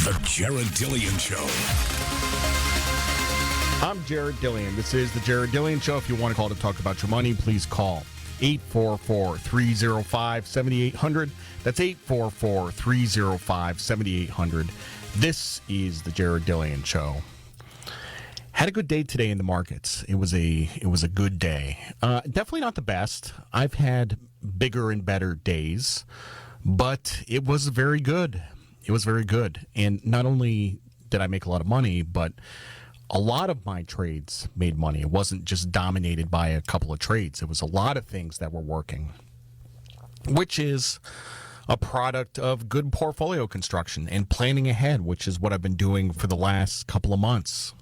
The Jared Dillian Show. I'm Jared Dillian. This is the Jared Dillian Show. If you want to call to talk about your money, please call 844-305-7800. That's 844-305-7800. This is the Jared Dillian Show. Had a good day today in the markets. It was a good day. Definitely not the best. I've had bigger and better days, but it was very good. It was very good. And not only did I make a lot of money, but a lot of my trades made money. It wasn't just dominated by a couple of trades. It was a lot of things that were working, which is a product of good portfolio construction and planning ahead, which is what I've been doing for the last couple of months.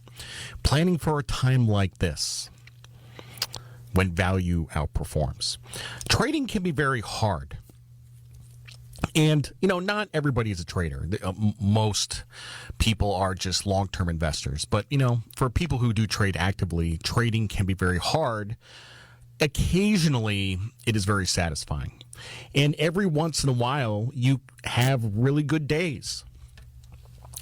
Planning for a time like this when value outperforms. Trading can be very hard. And, not everybody is a trader. Most people are just long-term investors. But, for people who do trade actively, trading can be very hard. Occasionally, it is very satisfying. And every once in a while, you have really good days.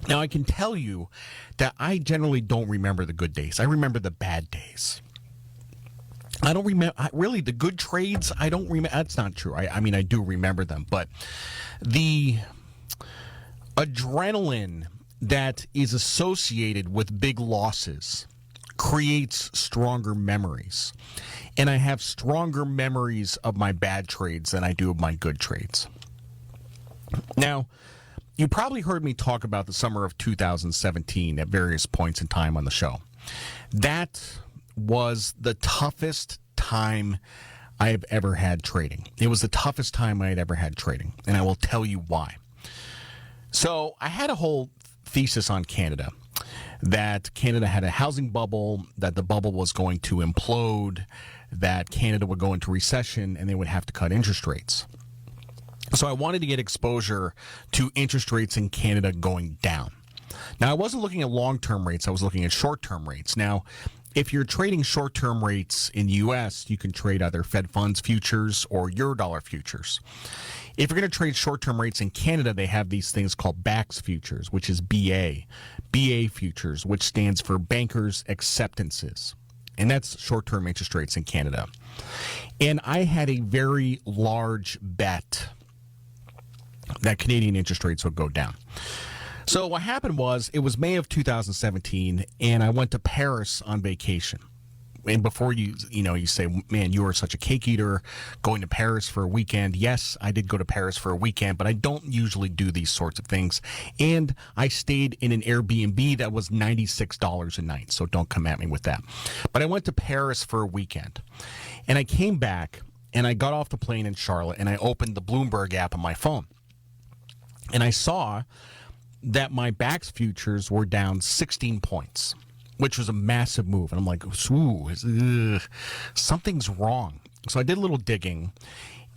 Now, I can tell you that I generally don't remember the good days. I remember the bad days. I don't remember, really, the good trades, I don't remember. That's not true. I mean, I do remember them. But the adrenaline that is associated with big losses creates stronger memories. And I have stronger memories of my bad trades than I do of my good trades. Now, you probably heard me talk about the summer of 2017 at various points in time on the show. That was the toughest time I have ever had trading. It was the toughest time I had ever had trading, and I will tell you why. So I had a whole thesis on Canada, that Canada had a housing bubble, that the bubble was going to implode, that Canada would go into recession, and they would have to cut interest rates. So I wanted to get exposure to interest rates in Canada going down. Now, I wasn't looking at long-term rates. I was looking at short-term rates. Now, if you're trading short-term rates in the U.S., you can trade either Fed funds futures or Eurodollar futures. If you're going to trade short-term rates in Canada, they have these things called BAX futures, which is BA. BA futures, which stands for Bankers Acceptances. And that's short-term interest rates in Canada. And I had a very large bet that Canadian interest rates would go down. So what happened was, it was May of 2017, and I went to Paris on vacation. And before you say, man, you are such a cake eater, going to Paris for a weekend. Yes, I did go to Paris for a weekend, but I don't usually do these sorts of things. And I stayed in an Airbnb that was $96 a night, so don't come at me with that. But I went to Paris for a weekend, and I came back, and I got off the plane in Charlotte, and I opened the Bloomberg app on my phone. And I saw that my BAX futures were down 16 points, which was a massive move. And I'm like, ooh, something's wrong. So I did a little digging.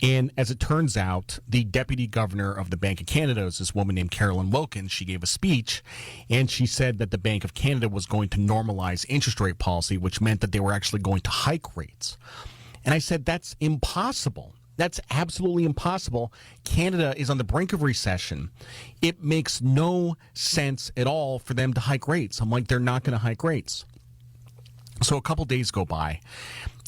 And as it turns out, the deputy governor of the Bank of Canada is this woman named Carolyn Wilkins. She gave a speech, and she said that the Bank of Canada was going to normalize interest rate policy, which meant that they were actually going to hike rates. And I said, that's impossible. That's absolutely impossible. Canada is on the brink of recession. It makes no sense at all for them to hike rates. I'm like, they're not going to hike rates. So a couple days go by,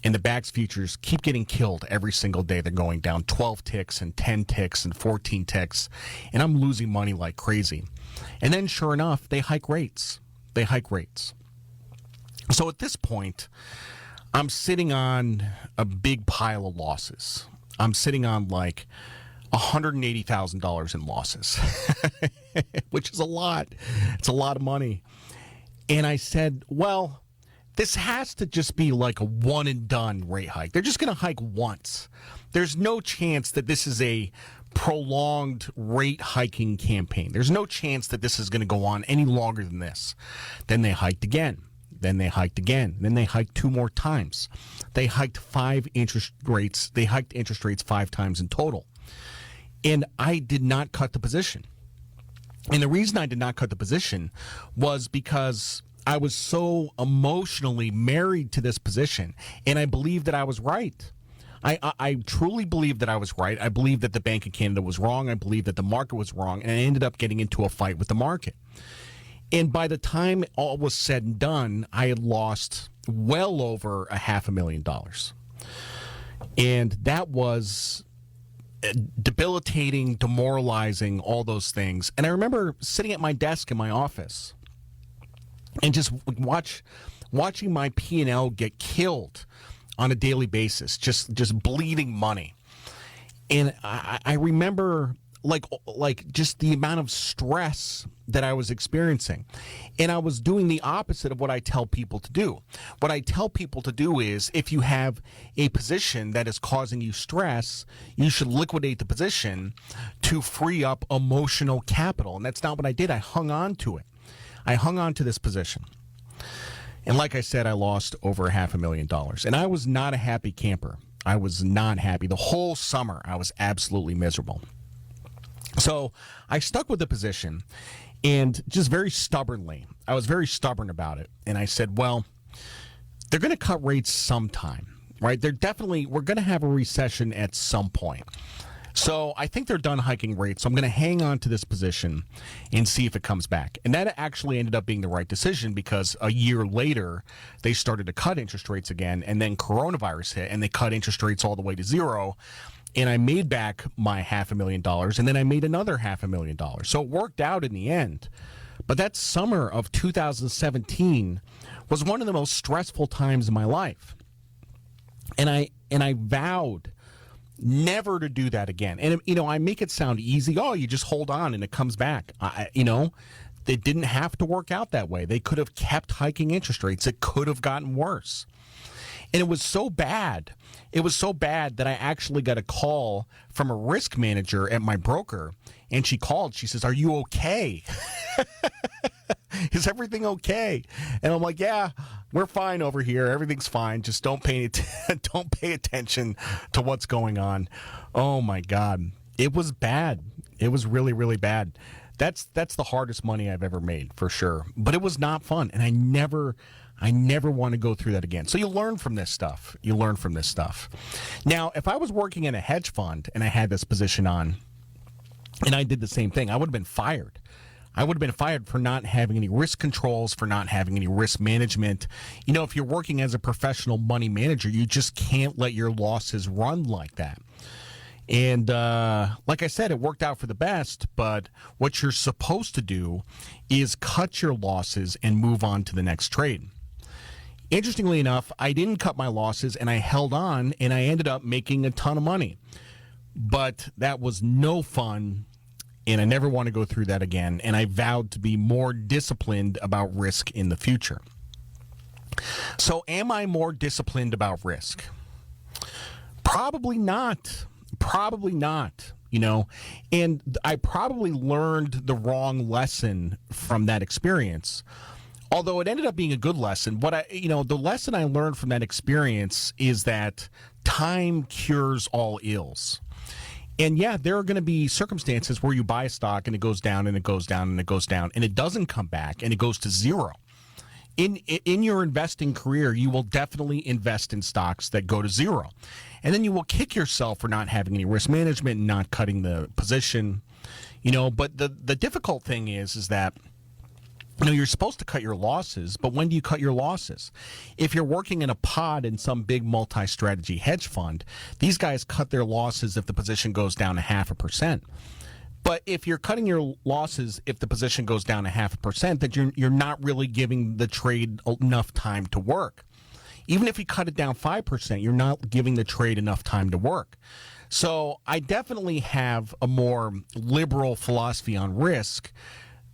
and the BAX futures keep getting killed every single day. They're going down 12 ticks and 10 ticks and 14 ticks, and I'm losing money like crazy. And then sure enough, they hike rates. They hike rates. So at this point, I'm sitting on a big pile of losses. I'm sitting on like $180,000 in losses, which is a lot. It's a lot of money. And I said, well, this has to just be like a one and done rate hike. They're just going to hike once. There's no chance that this is a prolonged rate hiking campaign. There's no chance that this is going to go on any longer than this. Then they hiked again. Then they hiked again. Then they hiked 2 more times. They hiked 5 interest rates. They hiked interest rates 5 times in total. And I did not cut the position. And the reason I did not cut the position was because I was so emotionally married to this position, and I believed that I was right. I truly believe that I was right. I believe that the Bank of Canada was wrong. I believe that the market was wrong. And I ended up getting into a fight with the market. And by the time all was said and done, I had lost well over $500,000. And that was debilitating, demoralizing, all those things. And I remember sitting at my desk in my office and just watching my P&L get killed on a daily basis, just bleeding money. And I remember like just the amount of stress that I was experiencing. And I was doing the opposite of what I tell people to do. What I tell people to do is, if you have a position that is causing you stress, you should liquidate the position to free up emotional capital. And that's not what I did. I hung on to it. I hung on to this position. And like I said, I lost over $500,000. And I was not a happy camper. I was not happy. The whole summer, I was absolutely miserable. So I stuck with the position, and just very stubbornly, I was very stubborn about it. And I said, well, they're going to cut rates sometime, right? We're going to have a recession at some point. So I think they're done hiking rates. So I'm going to hang on to this position and see if it comes back. And that actually ended up being the right decision, because a year later, they started to cut interest rates again, and then coronavirus hit, and they cut interest rates all the way to zero. And I made back my $500,000, and then I made another $500,000. So it worked out in the end. But that summer of 2017 was one of the most stressful times in my life. And I vowed never to do that again. And, I make it sound easy. Oh, you just hold on and it comes back. They didn't have to work out that way. They could have kept hiking interest rates. It could have gotten worse. And it was so bad. It was so bad that I actually got a call from a risk manager at my broker. And she called. She says, "Are you okay? Is everything okay?" And I'm like, "Yeah, we're fine over here. Everything's fine. Just don't pay attention to what's going on." Oh my God. It was bad. It was really, really bad. That's the hardest money I've ever made, for sure. But it was not fun. And I never want to go through that again. So you learn from this stuff. Now, if I was working in a hedge fund and I had this position on, and I did the same thing, I would have been fired. I would have been fired for not having any risk controls, for not having any risk management. If you're working as a professional money manager, you just can't let your losses run like that. And like I said, it worked out for the best, but what you're supposed to do is cut your losses and move on to the next trade. Interestingly enough, I didn't cut my losses, and I held on, and I ended up making a ton of money. But that was no fun, and I never want to go through that again. And I vowed to be more disciplined about risk in the future. So am I more disciplined about risk? Probably not. And I probably learned the wrong lesson from that experience. Although it ended up being a good lesson, the lesson I learned from that experience is that time cures all ills. And yeah, there are going to be circumstances where you buy a stock and it goes down and it goes down and it goes down and it doesn't come back and it goes to zero. In your investing career, you will definitely invest in stocks that go to zero. And then you will kick yourself for not having any risk management and not cutting the position. But the difficult thing is that you're supposed to cut your losses, but when do you cut your losses? If you're working in a pod in some big multi-strategy hedge fund, these guys cut their losses if the position goes down 0.5%. But if you're cutting your losses if the position goes down 0.5%, then you're not really giving the trade enough time to work. Even if you cut it down 5%, you're not giving the trade enough time to work. So I definitely have a more liberal philosophy on risk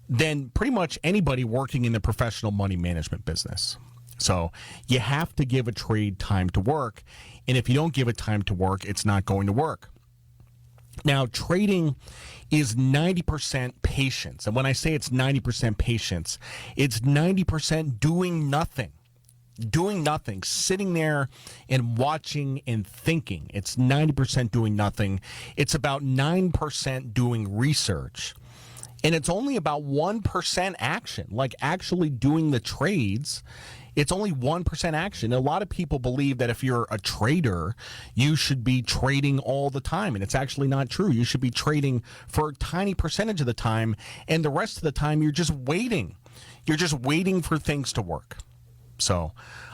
than pretty much anybody working in the professional money management business. So you have to give a trade time to work. And if you don't give it time to work, it's not going to work. Now, trading is 90% patience. And when I say it's 90% patience, it's 90% doing nothing. Sitting there and watching and thinking. It's 90% doing nothing. It's about 9% doing research. And it's only about 1% action, like actually doing the trades. It's only 1% action. A lot of people believe that if you're a trader, you should be trading all the time, and it's actually not true. You should be trading for a tiny percentage of the time, and the rest of the time you're just waiting. You're just waiting for things to work. So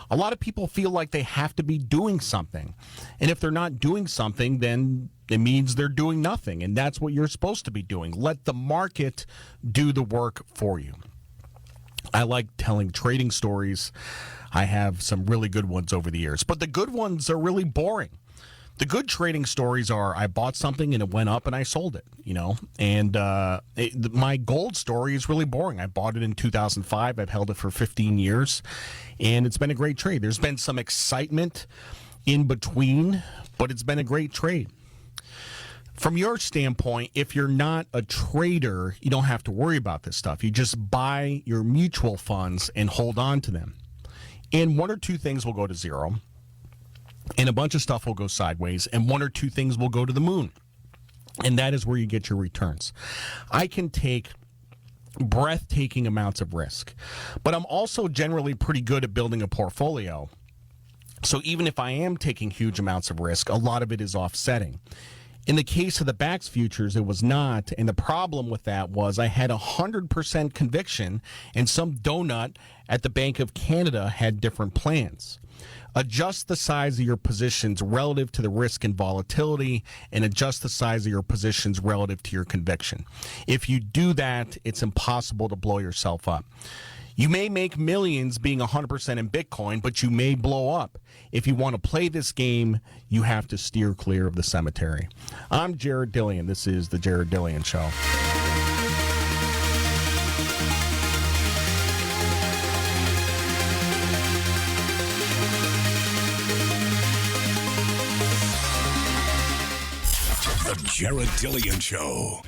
a lot of people feel like they have to be doing something, and if they're not doing something, then it means they're doing nothing, and that's what you're supposed to be doing. Let the market do the work for you. I like telling trading stories. I have some really good ones over the years, but the good ones are really boring. The good trading stories are I bought something and it went up and I sold it, and my gold story is really boring. I bought it in 2005. I've held it for 15 years, and it's been a great trade. There's been some excitement in between, but it's been a great trade. From your standpoint, if you're not a trader, you don't have to worry about this stuff. You just buy your mutual funds and hold on to them. And one or two things will go to zero, and a bunch of stuff will go sideways, and one or two things will go to the moon. And that is where you get your returns. I can take breathtaking amounts of risk, but I'm also generally pretty good at building a portfolio. So even if I am taking huge amounts of risk, a lot of it is offsetting. In the case of the BAX futures, it was not, and the problem with that was I had 100% conviction, and some donut at the Bank of Canada had different plans. Adjust the size of your positions relative to the risk and volatility, and adjust the size of your positions relative to your conviction. If you do that, it's impossible to blow yourself up. You may make millions being 100% in Bitcoin, but you may blow up. If you want to play this game, you have to steer clear of the cemetery. I'm Jared Dillian. This is The Jared Dillian Show. The Jared Dillian Show.